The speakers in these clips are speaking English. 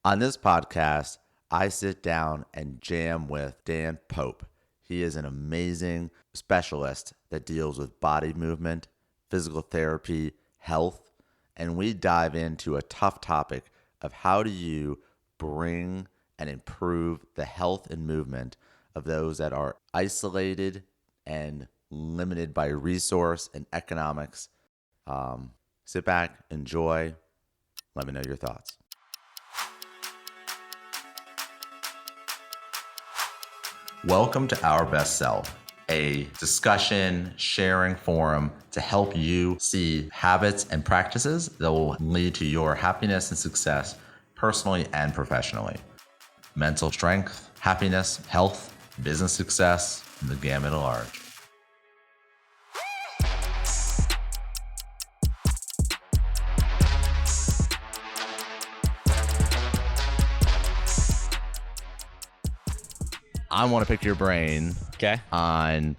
On this podcast, I sit down and jam with Dan Pope. He is an amazing specialist that deals with body movement, physical therapy, health, and we dive into a tough topic of how do you bring and improve the health and movement of those that are isolated and limited by resource and economics. Sit back, enjoy. Let me know your thoughts. Welcome to Our Best Self, a discussion sharing forum to help you see habits and practices that will lead to your happiness and success personally and professionally. Mental strength, happiness, health, business success, and the gamut at large. I want to pick your brain on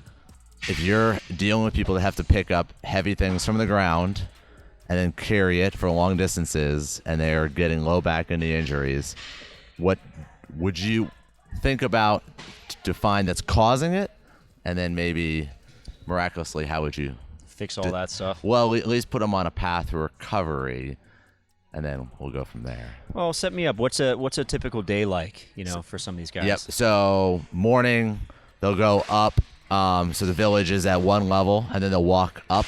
if you're dealing with people that have to pick up heavy things from the ground and then carry it for long distances and they're getting low back and knee injuries. What would you think about to find that's causing it? And then maybe miraculously, how would you fix all that stuff? Well, at least put them on a path to recovery. And then we'll go from there. Well, set me up. What's a typical day like, for some of these guys? Yep. So morning, they'll go up. So the village is at one level, and then they'll walk up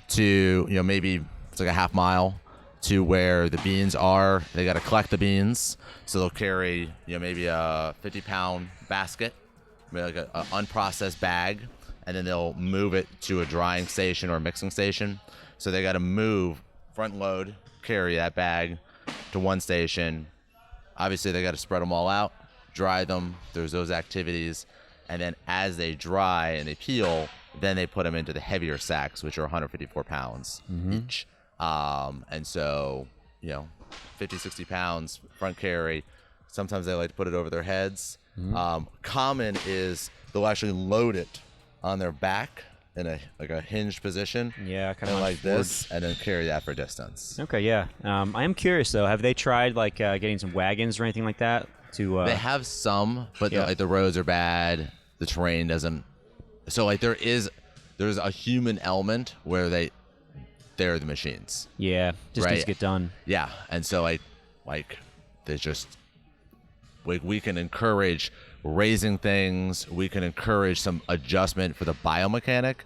to, maybe it's like a half mile to where the beans are. They got to collect the beans. So they'll carry, maybe a 50-pound basket, maybe like an unprocessed bag, and then they'll move it to a drying station or a mixing station. So they got to move, front load, carry that bag to one station. Obviously they got to spread them all out, dry them. There's those activities, and then as they dry and they peel, then they put them into the heavier sacks, which are 154 pounds each. And so 50, 60 pounds front carry. Sometimes they like to put it over their heads. Common is they'll actually load it on their back in a hinged position, kind of like this, and then carry that for distance. Okay, yeah. I am curious though. Have they tried getting some wagons or anything like that? They have some, but the roads are bad. The terrain doesn't. So there's a human element where they're the machines. Yeah, just needs to get done. Yeah, and so there's just we can encourage raising things. We can encourage some adjustment for the biomechanic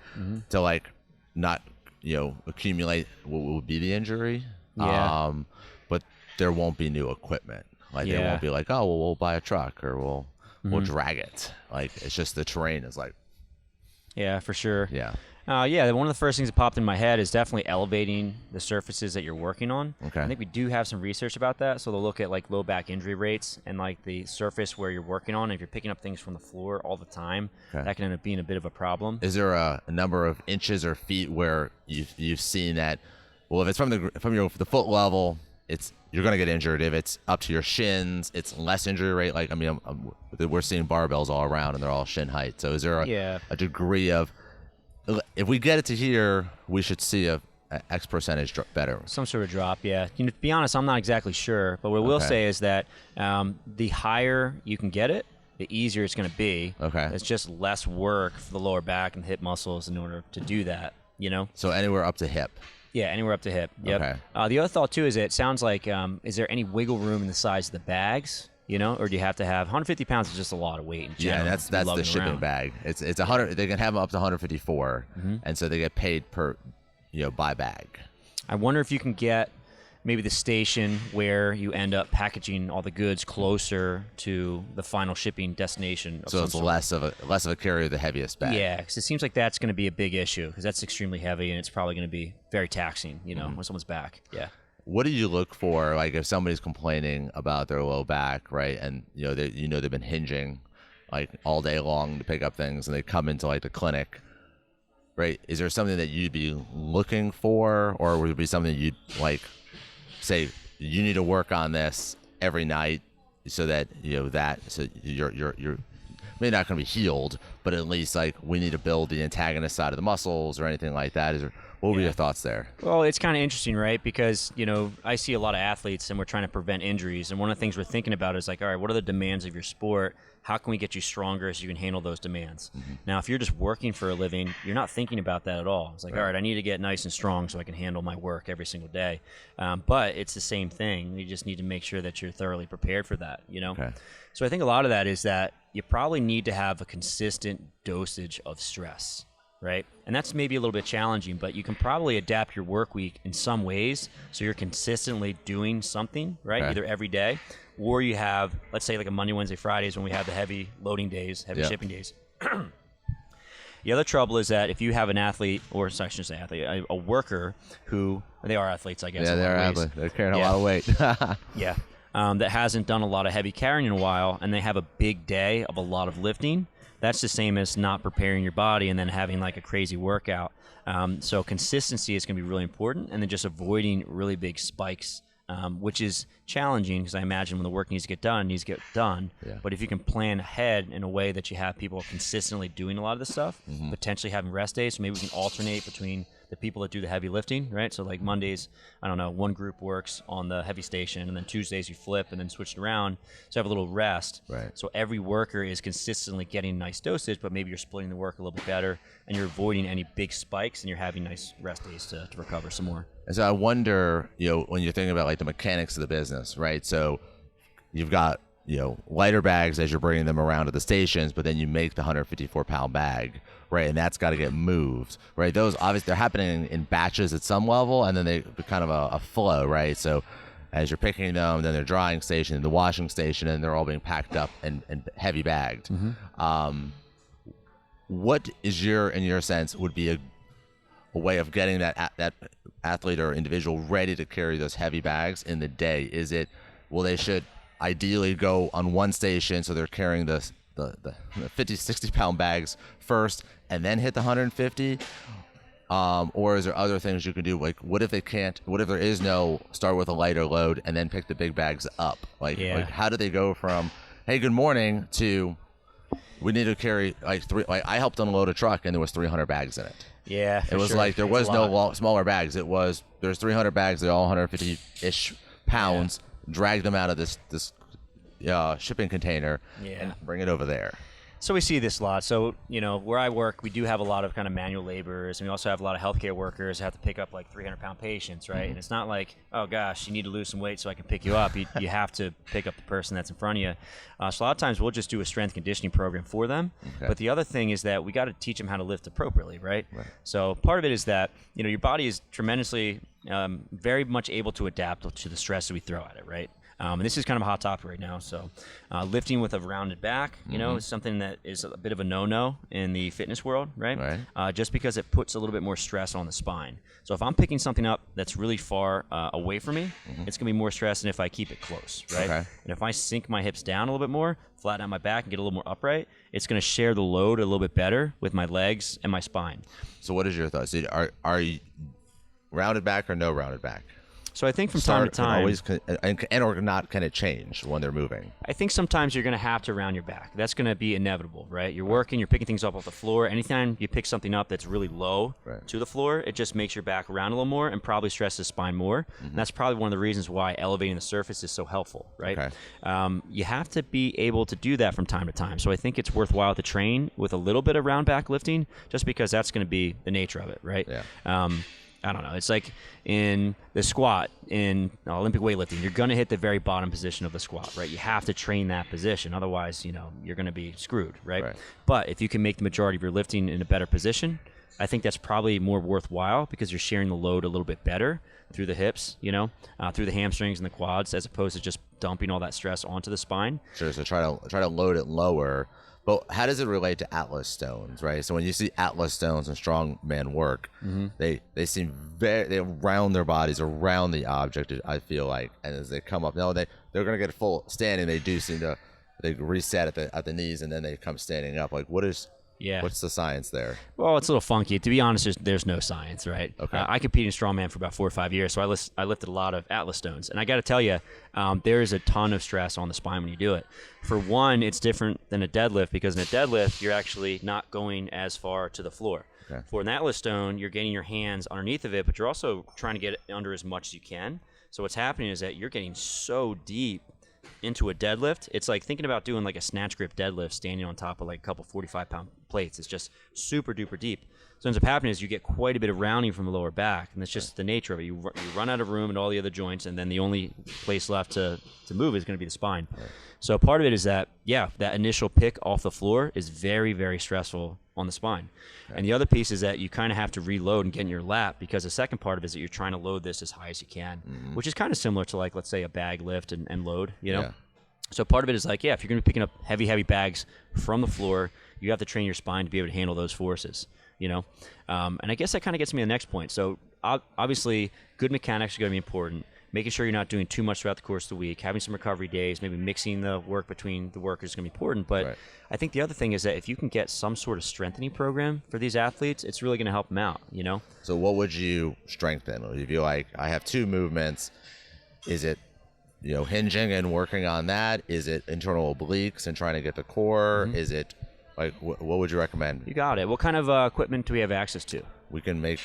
to not accumulate what will be the injury. Yeah. But there won't be new equipment. They won't be we'll buy a truck or we'll drag it. It's just the terrain is Yeah, for sure. Yeah. One of the first things that popped in my head is definitely elevating the surfaces that you're working on. Okay. I think we do have some research about that. So they'll look at low back injury rates and the surface where you're working on. If you're picking up things from the floor all the time, that can end up being a bit of a problem. Is there a number of inches or feet where you've seen that? Well, if it's from the foot level, you're going to get injured. If it's up to your shins, it's less injury rate. We're seeing barbells all around and they're all shin height. So is there a degree of, if we get it to here, we should see a X percentage better. Some sort of drop, yeah. To be honest, I'm not exactly sure, but what I will say is that the higher you can get it, the easier it's going to be. Okay. It's just less work for the lower back and hip muscles in order to do that, So anywhere up to hip. Yeah, anywhere up to hip. Yep. Okay. The other thought too is it sounds like, is there any wiggle room in the size of the bags? Or do you have to have 150 pounds is just a lot of weight in general. Yeah, that's the shipping bag. It's 100. They can have them up to 154, and so they get paid per, by bag. I wonder if you can get maybe the station where you end up packaging all the goods closer to the final shipping destination. So it's less of a carry of the heaviest bag. Yeah, because it seems like that's going to be a big issue because that's extremely heavy and it's probably going to be very taxing. When someone's back. Yeah. What do you look for, if somebody's complaining about their low back, right? And they've been hinging all day long to pick up things, and they come into the clinic, right? Is there something that you'd be looking for, or would it be something you'd say you need to work on this every night so that so you're maybe not going to be healed, but at least we need to build the antagonist side of the muscles or anything like that? What would be your thoughts there? Well, it's kind of interesting, right? Because, I see a lot of athletes and we're trying to prevent injuries. And one of the things we're thinking about is like, all right, what are the demands of your sport? How can we get you stronger so you can handle those demands? Now, if you're just working for a living, you're not thinking about that at all. It's like, all right, I need to get nice and strong so I can handle my work every single day. But it's the same thing. You just need to make sure that you're thoroughly prepared for that, Okay. So I think a lot of that is that you probably need to have a consistent dosage of stress, right? And that's maybe a little bit challenging, but you can probably adapt your work week in some ways so you're consistently doing something, right? Either every day, or you have, let's say like a Monday, Wednesday, Fridays when we have the heavy loading days, heavy shipping days. The other trouble is that if you have an athlete, or I shouldn't say athlete, a worker who, they are athletes, I guess. Yeah, they're athletes. They're carrying a lot of weight. Yeah. That hasn't done a lot of heavy carrying in a while, and they have a big day of a lot of lifting. That's the same as not preparing your body and then having like a crazy workout. So consistency is going to be really important, and then just avoiding really big spikes, which is challenging because I imagine when the work needs to get done, it needs to get done. Yeah. But if you can plan ahead in a way that you have people consistently doing a lot of this stuff, potentially having rest days, so maybe we can alternate between the people that do the heavy lifting, right? So like Mondays, I don't know, one group works on the heavy station, and then Tuesdays you flip and then switch it around. So have a little rest. Right. So every worker is consistently getting nice dosage, but maybe you're splitting the work a little bit better, and you're avoiding any big spikes, and you're having nice rest days to recover some more. And so I wonder, when you're thinking about like the mechanics of the business, right? So you've got, lighter bags as you're bringing them around to the stations, but then you make the 154-pound bag, right? And that's got to get moved, right? Those obviously they're happening in batches at some level, and then they kind of a flow, right? So as you're picking them, then they're drying station, the washing station, and they're all being packed up and heavy bagged. What is in your sense, would be a way of getting that athlete or individual ready to carry those heavy bags in the day? Is it, they should ideally go on one station so they're carrying the 50, 60-pound bags first and then hit the 150? Or is there other things you can do? Like, what if there is no start with a lighter load and then pick the big bags up? Like how do they go from, hey, good morning, to we need to carry like three? Like, I helped unload a truck and there was 300 bags in it. Yeah, it was like there was no smaller bags. There's 300 bags. They're all 150-ish pounds. Drag them out of this shipping container and bring it over there. So we see this a lot. So, where I work, we do have a lot of kind of manual laborers, and we also have a lot of healthcare workers who have to pick up like 300-pound patients, right? And it's not like, oh gosh, you need to lose some weight so I can pick you up. You have to pick up the person that's in front of you. So a lot of times we'll just do a strength conditioning program for them. Okay. But the other thing is that we got to teach them how to lift appropriately, right? So part of it is that, your body is tremendously, very much able to adapt to the stress that we throw at it, right? And this is kind of a hot topic right now. So lifting with a rounded back, is something that is a bit of a no-no in the fitness world, right? Just because it puts a little bit more stress on the spine. So if I'm picking something up that's really far away from me, it's going to be more stress than if I keep it close, right? Okay. And if I sink my hips down a little bit more, flatten out my back and get a little more upright, it's going to share the load a little bit better with my legs and my spine. So what is your thoughts? Are you rounded back or no rounded back? So I think from time to time, or not, can it change when they're moving? I think sometimes you're going to have to round your back. That's going to be inevitable, right? You're working, you're picking things up off the floor. Anytime you pick something up that's really low to the floor, it just makes your back round a little more and probably stresses the spine more. And that's probably one of the reasons why elevating the surface is so helpful, right? Okay. You have to be able to do that from time to time. So I think it's worthwhile to train with a little bit of round back lifting, just because that's going to be the nature of it, right? Yeah. I don't know. It's like in the squat in Olympic weightlifting, you're going to hit the very bottom position of the squat, right? You have to train that position. Otherwise, you're going to be screwed, right? But if you can make the majority of your lifting in a better position, I think that's probably more worthwhile because you're sharing the load a little bit better through the hips, through the hamstrings and the quads, as opposed to just dumping all that stress onto the spine. Sure. So try to load it lower. But how does it relate to Atlas stones, right? So when you see Atlas stones and strongman work, they seem they round their bodies around the object, I feel like, and as they come up, they're going to get full standing. They do seem to reset at the knees, and then they come standing up. Like, what's the science there? Well, it's a little funky. To be honest, there's no science, right? Okay. I competed in strongman for about 4 or 5 years, so I lifted a lot of Atlas stones. And I got to tell you, there is a ton of stress on the spine when you do it. For one, it's different than a deadlift because in a deadlift, you're actually not going as far to the floor. Okay. For an Atlas stone, you're getting your hands underneath of it, but you're also trying to get it under as much as you can. So what's happening is that you're getting so deep into a deadlift. It's like thinking about doing like a snatch grip deadlift standing on top of like a couple 45-pound plates. It's just super duper deep. So what ends up happening is you get quite a bit of rounding from the lower back, and that's just the nature of it. You run out of room in all the other joints, and then the only place left to move is going to be the spine. Right. So part of it is that, that initial pick off the floor is very, very stressful on the spine. Okay. And the other piece is that you kind of have to reload and get in your lap, because the second part of it is that you're trying to load this as high as you can, which is kind of similar to like, let's say, a bag lift and load, you know? Yeah. So part of it is like, if you're going to be picking up heavy bags from the floor, you have to train your spine to be able to handle those forces, you know? And I guess that kind of gets me to the next point. So obviously, good mechanics are going to be important. Making sure you're not doing too much throughout the course of the week, having some recovery days, maybe mixing the work between the workers is going to be important. But right. I think the other thing is that if you can get some sort of strengthening program for these athletes, it's really going to help them out, you know? So what would you strengthen? If you're like, I have 2 movements, is it, hinging and working on that? Is it internal obliques and trying to get the core? Mm-hmm. Is it like, what would you recommend? You got it. What kind of equipment do we have access to? We can make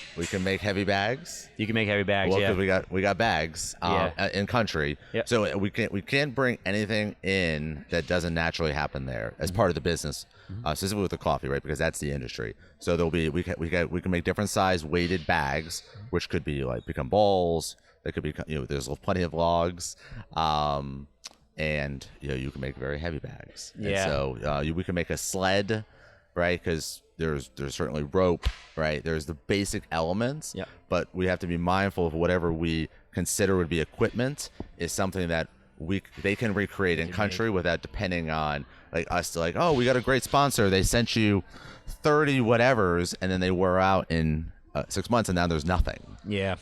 heavy bags. You can make heavy bags. Well, yeah. because we got bags in country. Yep. So we can't bring anything in that doesn't naturally happen there as part of the business, specifically with the coffee, right? Because that's the industry. So there'll be we can make different size weighted bags, which could be like become balls. That could be there's plenty of logs, and you can make very heavy bags. Yeah. And so we can make a sled, right? Because there's certainly rope, right? There's the basic elements, but we have to be mindful of whatever we consider would be equipment is something that they can recreate in country without depending on like us to like, oh, we got a great sponsor. They sent you 30 whatevers, and then they wore out in 6 months, and now there's nothing. Yeah.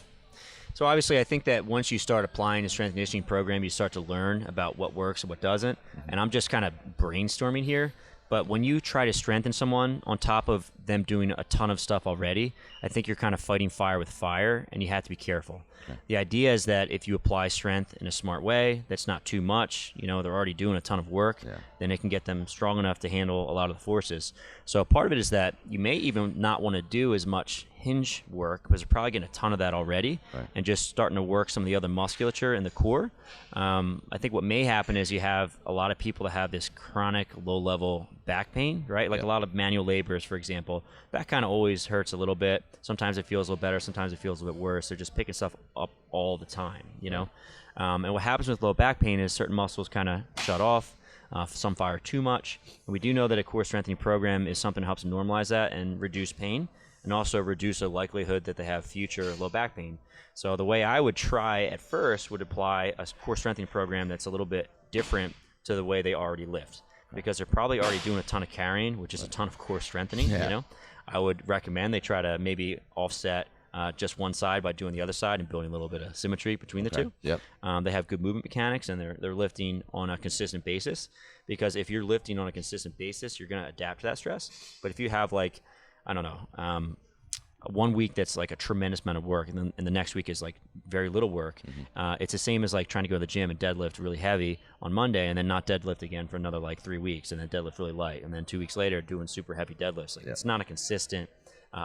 So obviously, I think that once you start applying a strength and conditioning program, you start to learn about what works and what doesn't. And I'm just kind of brainstorming here. But when you try to strengthen someone on top of them doing a ton of stuff already, I think you're kind of fighting fire with fire, and you have to be careful. Okay. The idea is that if you apply strength in a smart way, that's not too much, they're already doing a ton of work, then it can get them strong enough to handle a lot of the forces. So part of it is that you may even not want to do as much hinge work because you're probably getting a ton of that already, and just starting to work some of the other musculature in the core. I think what may happen is you have a lot of people that have this chronic low-level back pain, right? Like a lot of manual laborers, for example, that kind of always hurts a little bit. Sometimes it feels a little better, sometimes it feels a bit worse. They're just picking stuff up all the time, and what happens with low back pain is certain muscles kind of shut off. Some fire too much. And we do know that a core strengthening program is something that helps normalize that and reduce pain, and also reduce the likelihood that they have future low back pain. So the way I would try at first would apply a core strengthening program that's a little bit different to the way they already lift, because they're probably already doing a ton of carrying, which is a ton of core strengthening. I would recommend they try to maybe offset just one side by doing the other side and building a little bit of symmetry between the two. Yep. They have good movement mechanics, and they're lifting on a consistent basis, because if you're lifting on a consistent basis, you're going to adapt to that stress. But if you have like, I don't know, 1 week that's like a tremendous amount of work, and then the next week is like very little work. It's the same as like trying to go to the gym and deadlift really heavy on Monday, and then not deadlift again for another like 3 weeks, and then deadlift really light, and then 2 weeks later doing super heavy deadlifts. Like it's not a consistent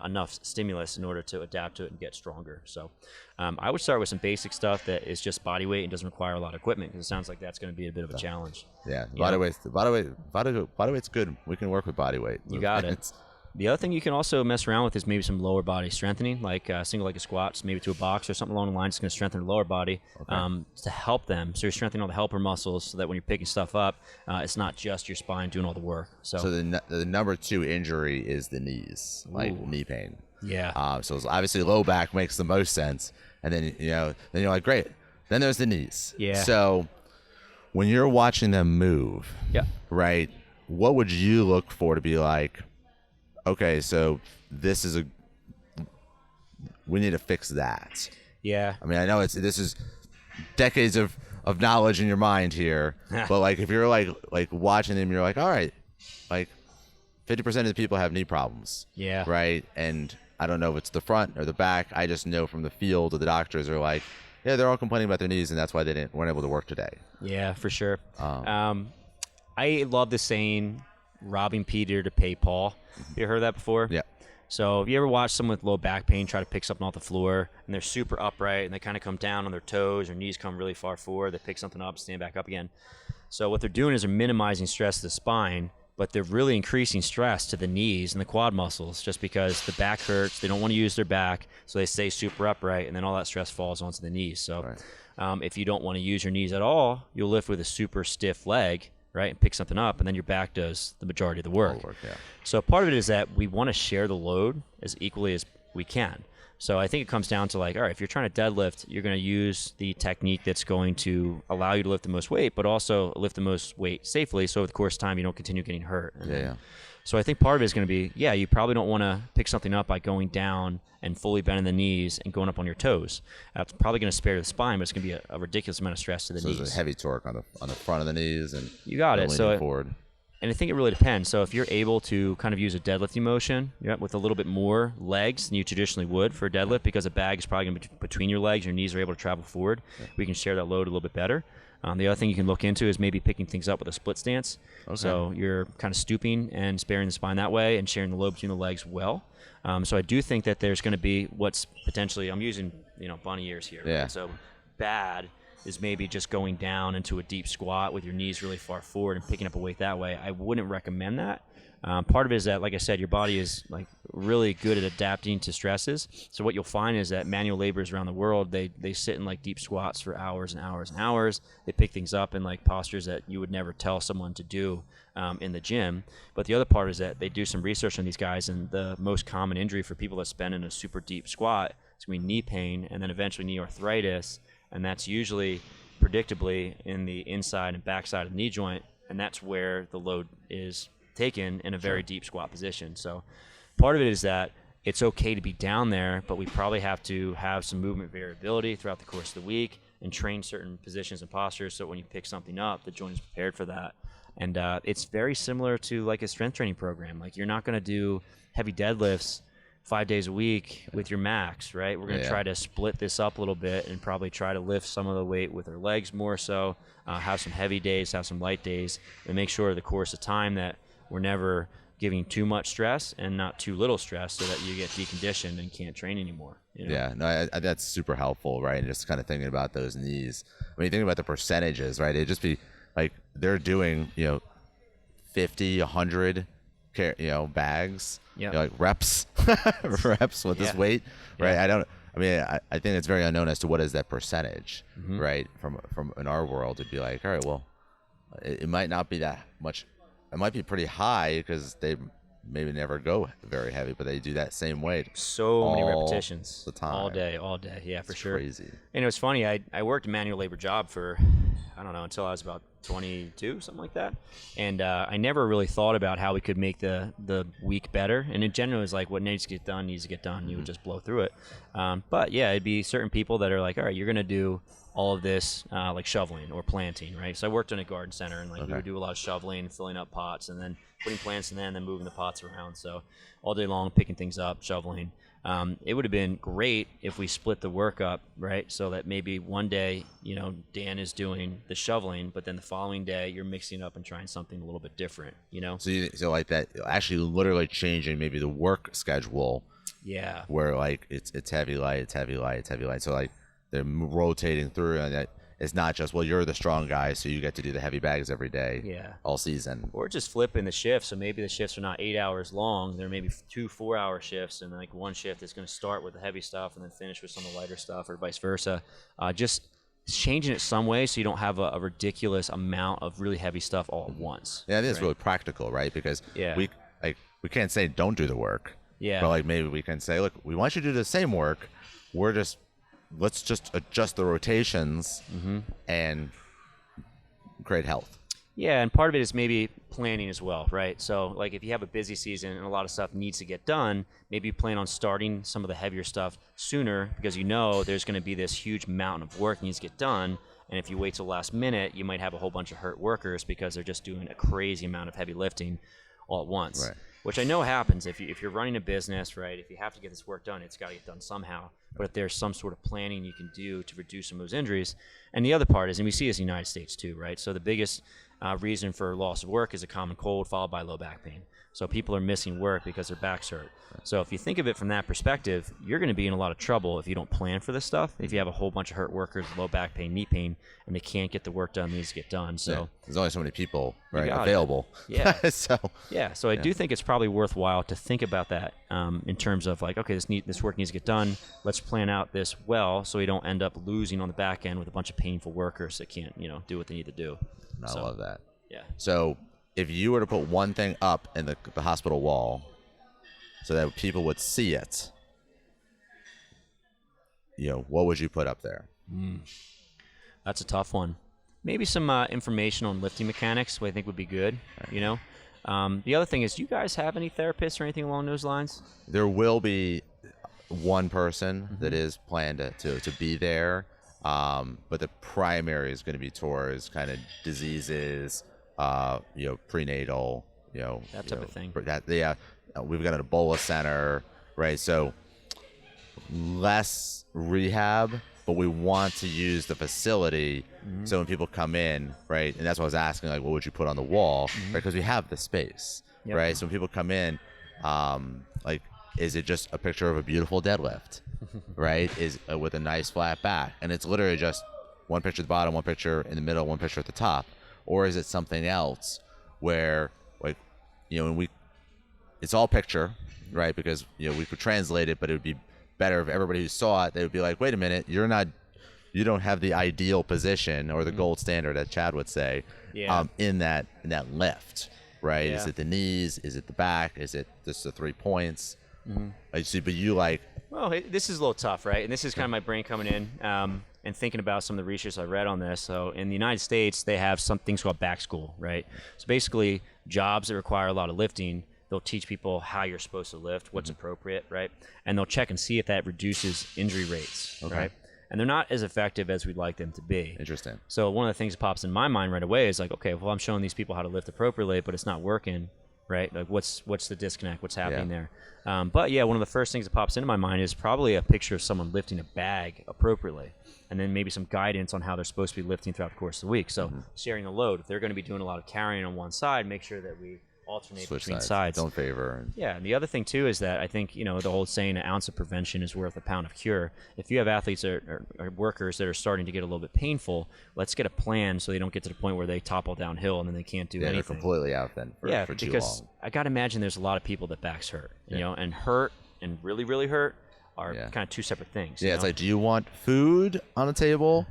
enough stimulus in order to adapt to it and get stronger. So I would start with some basic stuff that is just body weight and doesn't require a lot of equipment, because it sounds like that's going to be a bit of a challenge. Yeah, body weight's good. We can work with body weight. You got it. The other thing you can also mess around with is maybe some lower body strengthening, like single-legged squats, maybe to a box or something along the lines that's going to strengthen the lower body to help them. So you're strengthening all the helper muscles so that when you're picking stuff up, it's not just your spine doing all the work. So the number 2 injury is the knees, like knee pain. Yeah. So obviously low back makes the most sense, and then then you're like, great. Then there's the knees. Yeah. So when you're watching them move, right, what would you look for to be like, okay, so we need to fix that? Yeah. I mean, I know this is decades of knowledge in your mind here, but like if you're like watching them, you're like, all right, like 50% of the people have knee problems. Yeah. Right. And I don't know if it's the front or the back. I just know from the field that the doctors are like, yeah, they're all complaining about their knees, and that's why they weren't able to work today. Yeah, for sure. I love the saying, robbing Peter to pay Paul. You heard that before? Yeah. So if you ever watch someone with low back pain try to pick something off the floor and they're super upright and they kind of come down on their toes, their knees come really far forward, they pick something up, stand back up again. So what they're doing is they're minimizing stress to the spine, but they're really increasing stress to the knees and the quad muscles just because the back hurts. They don't want to use their back, so they stay super upright, and then all that stress falls onto the knees. So if you don't want to use your knees at all, you'll lift with a super stiff leg, right, and pick something up, and then your back does the majority of the work. So part of it is that we want to share the load as equally as we can. So I think it comes down to like, all right, if you're trying to deadlift, you're going to use the technique that's going to allow you to lift the most weight, but also lift the most weight safely. So over the course of time, you don't continue getting hurt. So I think part of it is going to be, you probably don't want to pick something up by going down and fully bending the knees and going up on your toes. That's probably going to spare the spine, but it's going to be a ridiculous amount of stress to the knees. So there's a heavy torque on the front of the knees, and you got it. So forward. And I think it really depends. So if you're able to kind of use a deadlifting motion with a little bit more legs than you traditionally would for a deadlift, because a bag is probably going to be between your legs, your knees are able to travel forward, we can share that load a little bit better. The other thing you can look into is maybe picking things up with a split stance. So you're kind of stooping and sparing the spine that way and sharing the load between the legs well. So I do think that there's going to be what's potentially, I'm using bunny ears here. Right? So bad is maybe just going down into a deep squat with your knees really far forward and picking up a weight that way. I wouldn't recommend that. Part of it is that, like I said, your body is like really good at adapting to stresses. So what you'll find is that manual laborers around the world, they sit in like deep squats for hours and hours and hours. They pick things up in like postures that you would never tell someone to do in the gym. But the other part is that they do some research on these guys, and the most common injury for people that spend in a super deep squat is going to be knee pain and then eventually knee arthritis. And that's usually predictably in the inside and backside of the knee joint, and that's where the load is taken in a very deep squat position. So part of it is that it's okay to be down there, but we probably have to have some movement variability throughout the course of the week and train certain positions and postures so when you pick something up, the joint is prepared for that. And it's very similar to like a strength training program. Like you're not going to do heavy deadlifts 5 days a week with your max, right? We're going to try to split this up a little bit and probably try to lift some of the weight with our legs more so, have some heavy days, have some light days, and make sure the course of time that we're never giving too much stress and not too little stress so that you get deconditioned and can't train anymore. Yeah, no, that's super helpful, right? And just kind of thinking about those knees. When you think about the percentages, right, it'd just be like they're doing, 50, 100 bags, like reps with this weight, right? I think it's very unknown as to what is that percentage, right? From in our world, it'd be like, all right, well, it might not be that much. It might be pretty high because they maybe never go very heavy, but they do that same weight. So many repetitions. The time. All day. Yeah, for sure. Crazy. And it was funny. I worked a manual labor job for, I don't know, until I was about 22, something like that. And I never really thought about how we could make the week better. And in general, it was like what needs to get done needs to get done. You would just blow through it. But yeah, it'd be certain people that are like, all right, you're going to do all of this like shoveling or planting, right? So I worked in a garden center, and we would do a lot of shoveling, filling up pots, and then putting plants in there and then moving the pots around. So all day long, picking things up, shoveling. It would have been great if we split the work up, right? So that maybe one day, Dan is doing the shoveling, but then the following day you're mixing up and trying something a little bit different, So like that, actually literally changing maybe the work schedule. Yeah. Where like it's heavy light, it's heavy light, it's heavy light. So like they're rotating through, and it's not just, well, you're the strong guy, so you get to do the heavy bags every day, all season. Or just flipping the shifts. So maybe the shifts are not 8 hours long. They're maybe 2 4-hour shifts, and like one shift is going to start with the heavy stuff and then finish with some of the lighter stuff, or vice versa. Just changing it some way so you don't have a ridiculous amount of really heavy stuff all at once. Yeah, I think it's really practical, right? Because we can't say don't do the work. Yeah. But like maybe we can say, look, we want you to do the same work. Let's just adjust the rotations and create health. Yeah, and part of it is maybe planning as well, right? So like if you have a busy season and a lot of stuff needs to get done, maybe you plan on starting some of the heavier stuff sooner because there's going to be this huge mountain of work that needs to get done. And if you wait till the last minute, you might have a whole bunch of hurt workers because they're just doing a crazy amount of heavy lifting all at once. Right. Which I know happens if you're running a business, right? If you have to get this work done, it's got to get done somehow. But if there's some sort of planning you can do to reduce some of those injuries. And the other part is, and we see this in the United States too, right? So the biggest reason for loss of work is a common cold followed by low back pain. So people are missing work because their backs hurt. So if you think of it from that perspective, you're going to be in a lot of trouble if you don't plan for this stuff. If you have a whole bunch of hurt workers, low back pain, knee pain, and they can't get the work done that needs to get done. So there's only so many people available. Yeah. So I Yeah. do think it's probably worthwhile to think about that in terms of like, okay, this work needs to get done. Let's plan out this well so we don't end up losing on the back end with a bunch of painful workers that can't, do what they need to do. I love that. Yeah. So if you were to put one thing up in the hospital wall so that people would see it, what would you put up there? That's a tough one. Maybe some information on lifting mechanics, what I think would be good, The other thing is, do you guys have any therapists or anything along those lines? There will be one person that is planned to be there, but the primary is going to be towards kind of diseases, prenatal, that type of thing. We've got an Ebola center, right? So less rehab, but we want to use the facility so when people come in, right? And that's what I was asking, like, what would you put on the wall, right? Because we have the space, right? So when people come in, like, is it just a picture of a beautiful deadlift, right? Is with a nice flat back, and it's literally just one picture at the bottom, one picture in the middle, one picture at the top, or is it something else where, like, it's all picture, right? Because we could translate it, but it would be better if everybody who saw it, they would be like, wait a minute, you don't have the ideal position or the gold standard, as Chad would say, in that lift, right? Yeah. Is it the knees? Is it the back? Is it just the 3 points? I see, but well, this is a little tough, right? And this is kind of my brain coming in and thinking about some of the research I read on this. So in the United States, they have some things called back school, right? So basically, jobs that require a lot of lifting, they'll teach people how you're supposed to lift, what's appropriate, right? And they'll check and see if that reduces injury rates, right? And they're not as effective as we'd like them to be. Interesting. So one of the things that pops in my mind right away is like, okay, well, I'm showing these people how to lift appropriately, but it's not working, right? Like, what's the disconnect? What's happening there? But yeah, one of the first things that pops into my mind is probably a picture of someone lifting a bag appropriately, and then maybe some guidance on how they're supposed to be lifting throughout the course of the week. So sharing the load. If they're going to be doing a lot of carrying on one side, make sure that we alternate Switch between sides. Don't favor. Yeah, and the other thing too is that I think the whole saying, an ounce of prevention is worth a pound of cure. If you have athletes or workers that are starting to get a little bit painful, let's get a plan so they don't get to the point where they topple downhill and then they can't do anything. They're completely out then for too because long. I gotta imagine there's a lot of people that backs hurt, and hurt and really, really hurt are kind of two separate things. Yeah, it's like, do you want food on the table,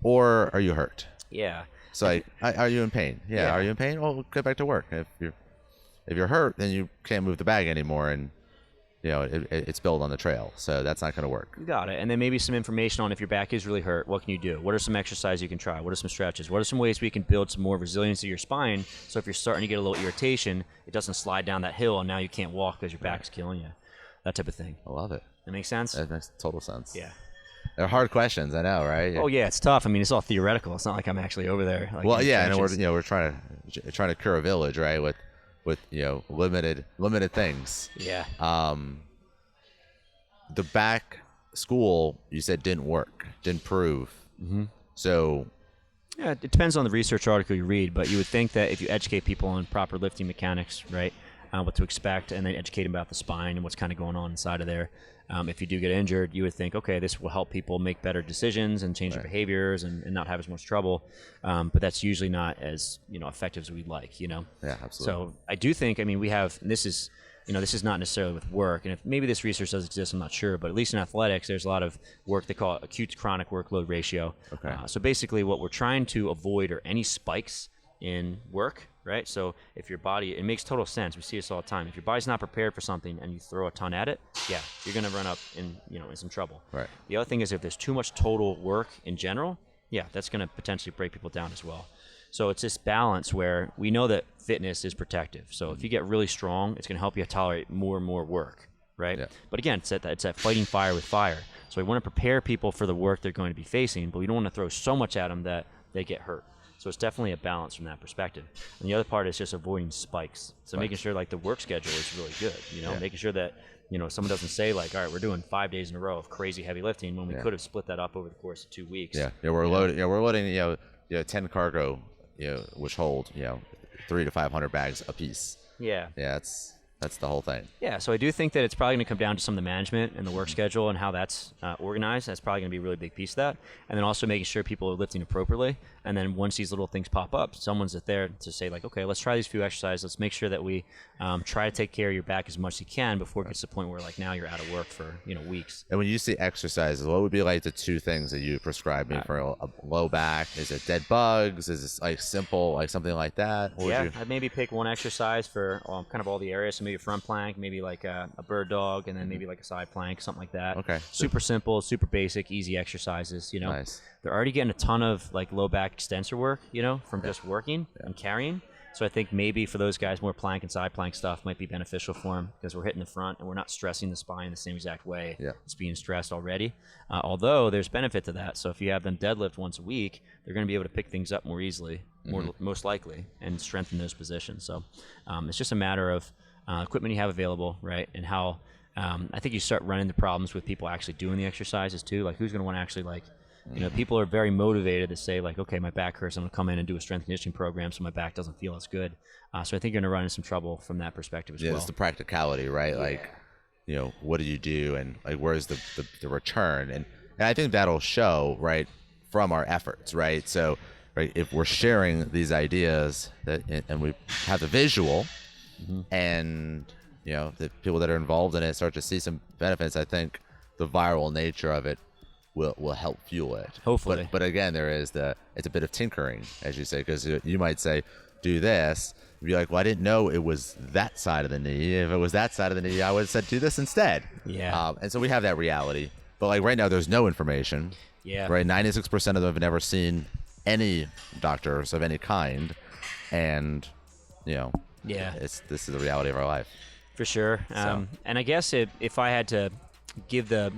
or are you hurt? Yeah. So like, are you in pain? Yeah. Are you in pain? Well, get back to work. If you're hurt, then you can't move the bag anymore, and it's spilled on the trail. So that's not going to work. You got it. And then maybe some information on if your back is really hurt, what can you do? What are some exercises you can try? What are some stretches? What are some ways we can build some more resilience to your spine so if you're starting to get a little irritation, it doesn't slide down that hill and now you can't walk because your back's killing you. That type of thing. I love it. That makes sense? That makes total sense. Yeah. They're hard questions, I know, right? Oh yeah, it's tough. I mean, it's all theoretical. It's not like I'm actually over there. Like, well, yeah, and we're trying to cure a village, right? With limited things. Yeah. The back school you said didn't work, didn't prove. So. Yeah, it depends on the research article you read, but you would think that if you educate people on proper lifting mechanics, right, what to expect, and then educate them about the spine and what's kind of going on inside of there. If you do get injured, you would think, okay, this will help people make better decisions and change their behaviors and not have as much trouble. But that's usually not as effective as we'd like. Yeah, absolutely. So I do think, we have, and this is not necessarily with work, and if maybe this research does exist, I'm not sure, but at least in athletics, there's a lot of work they call acute to chronic workload ratio. Okay. So basically, what we're trying to avoid are any spikes in work, right? So if your body, it makes total sense. We see this all the time. If your body's not prepared for something and you throw a ton at it, you're going to run up in some trouble. Right. The other thing is if there's too much total work in general, that's going to potentially break people down as well. So it's this balance where we know that fitness is protective. So if you get really strong, it's going to help you tolerate more and more work, right? Yeah. But again, it's that fighting fire with fire. So we want to prepare people for the work they're going to be facing, but we don't want to throw so much at them that they get hurt. So it's definitely a balance from that perspective. And the other part is just avoiding spikes. So making sure like the work schedule is really good, making sure that, someone doesn't say like, all right, we're doing 5 days in a row of crazy heavy lifting when we could have split that up over the course of 2 weeks. We're loading, 10 cargo which hold 300 to 500 bags a piece. Yeah. Yeah, that's the whole thing. Yeah, so I do think that it's probably going to come down to some of the management and the work schedule and how that's organized. That's probably going to be a really big piece of that. And then also making sure people are lifting appropriately. And then once these little things pop up, someone's there to say, like, okay, let's try these few exercises. Let's make sure that we try to take care of your back as much as you can before it gets to the point where, like, now you're out of work for weeks. And when you see exercises, what would be like the two things that you prescribe me for a low back? Is it dead bugs? Is it like simple, like something like that? I'd maybe pick one exercise for kind of all the areas. So maybe a front plank, maybe like a bird dog, and then maybe like a side plank, something like that. Okay. Super simple, super basic, easy exercises. Nice. They're already getting a ton of like low back extensor work, from just working and carrying. So I think maybe for those guys, more plank and side plank stuff might be beneficial for them because we're hitting the front and we're not stressing the spine the same exact way it's being stressed already. Although there's benefit to that. So if you have them deadlift once a week, they're going to be able to pick things up more easily, most likely, and strengthen those positions. So it's just a matter of equipment you have available, right? And how I think you start running into problems with people actually doing the exercises too. Like who's going to want to actually people are very motivated to say like, okay, my back hurts. I'm going to come in and do a strength conditioning program so my back doesn't feel as good. So I think you're going to run into some trouble from that perspective as well. Yeah, it's the practicality, right? Yeah. Like, what do you do and like where's the return? And I think that'll show, right, from our efforts, right? So, right, if we're sharing these ideas and we have the visual and, the people that are involved in it start to see some benefits, I think the viral nature of it will help fuel it. Hopefully. But again, it's a bit of tinkering, as you say, because you might say, do this. You'd be like, well, I didn't know it was that side of the knee. If it was that side of the knee, I would have said, do this instead. Yeah. And so we have that reality. But like right now, there's no information. Yeah. Right. 96% of them have never seen any doctors of any kind. And, this is the reality of our life. For sure. And I guess if I had to give the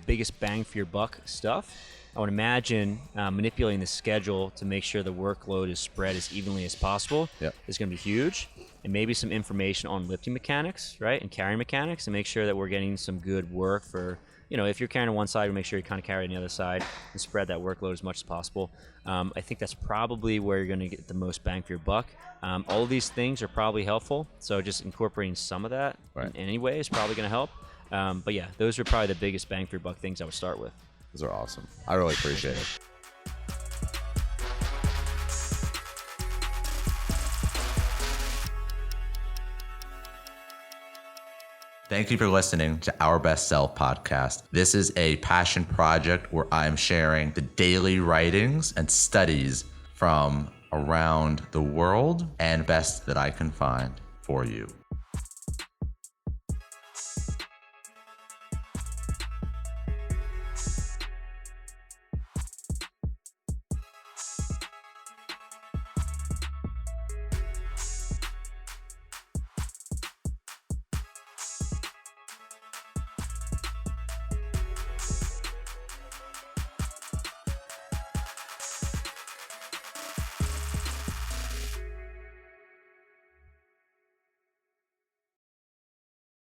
biggest bang for your buck stuff, I would imagine manipulating the schedule to make sure the workload is spread as evenly as possible is going to be huge. And maybe some information on lifting mechanics, right, and carrying mechanics, and make sure that we're getting some good work for, if you're carrying on one side, make sure you kind of carry on the other side and spread that workload as much as possible. I think that's probably where you're going to get the most bang for your buck. All of these things are probably helpful, so just incorporating some of that in any way is probably going to help. But yeah, those are probably the biggest bang for your buck things I would start with. Those are awesome. I really appreciate it. Thank you for listening to Our Best Self podcast. This is a passion project where I'm sharing the daily writings and studies from around the world and best that I can find for you.